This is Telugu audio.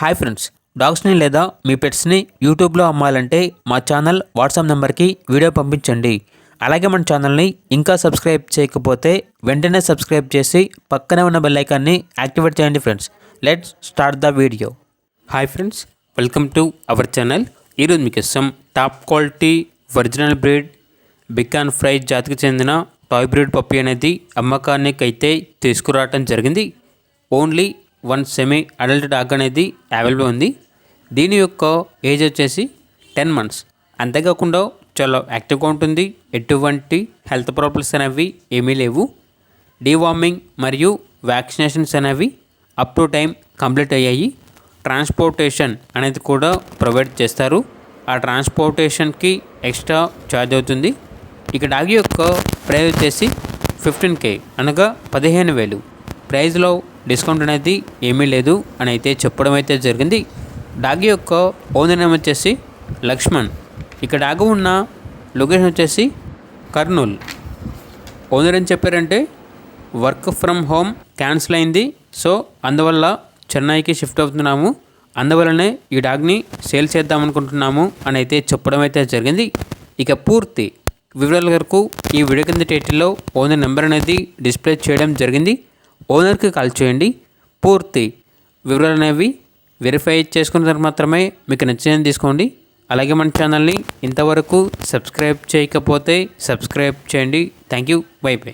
హాయ్ ఫ్రెండ్స్, డాగ్స్ని లేదా మీ పెట్స్ని యూట్యూబ్లో అమ్మాలంటే మా ఛానల్ వాట్సాప్ నెంబర్కి వీడియో పంపించండి. అలాగే మన ఛానల్ని ఇంకా సబ్స్క్రైబ్ చేయకపోతే వెంటనే సబ్స్క్రైబ్ చేసి పక్కనే ఉన్న బెల్ ఐకాన్ని యాక్టివేట్ చేయండి friends. Let's start the video. Hi friends, welcome to our channel. ఈరోజు మీకు ఇష్టం top quality original breed big and fry జాతికి చెందిన టాయ్ బ్రీడ్ పప్పీ అనేది అమ్మకానికి అయితే తీసుకురావటం జరిగింది. Only one semi adult dog అనేది అవైలబుల్ ఉంది. దీని యొక్క ఏజ్ వచ్చేసి 10 months. అంతేకాకుండా చాలా యాక్టివ్గా ఉంటుంది. ఎటువంటి హెల్త్ ప్రాబ్లమ్స్ అనేవి ఏమీ లేవు. డీవార్మింగ్ మరియు వ్యాక్సినేషన్స్ అనేవి అప్ టు టైం కంప్లీట్ అయ్యాయి. ట్రాన్స్పోర్టేషన్ అనేది కూడా ప్రొవైడ్ చేస్తారు. ఆ ట్రాన్స్పోర్టేషన్కి ఎక్స్ట్రా ఛార్జ్ అవుతుంది. ఇక డాగ్ యొక్క ప్రైస్ వచ్చేసి 15K అనగా 15,000. ప్రైజ్లో డిస్కౌంట్ అనేది ఏమీ లేదు అని అయితే చెప్పడం అయితే జరిగింది. డాగ్ యొక్క ఓనర్ నేమ్ వచ్చేసి లక్ష్మణ్. ఇక డాగ్ ఉన్న లొకేషన్ వచ్చేసి కర్నూలు. ఓనర్ ఏం చెప్పారంటే వర్క్ ఫ్రమ్ హోమ్ క్యాన్సిల్ అయింది, సో అందువల్ల చెన్నైకి షిఫ్ట్ అవుతున్నాము, అందువల్లనే ఈ డాగ్ని సేల్ చేద్దామనుకుంటున్నాము అని అయితే చెప్పడం అయితే జరిగింది. ఇక పూర్తి వివరాల వరకు ఈ వీడియో కింద టైటిల్లో ఓనర్ నెంబర్ అనేది డిస్ప్లే చేయడం జరిగింది. ఓనర్కి కాల్ చేయండి. పూర్తి వివరాలు అనేవి వెరిఫై చేసుకున్న తర్వాత మాత్రమే మీకు నచ్చినది తీసుకోండి. అలాగే మన ఛానల్ని ఇంతవరకు సబ్స్క్రైబ్ చేయకపోతే సబ్స్క్రైబ్ చేయండి. Thank you. By by.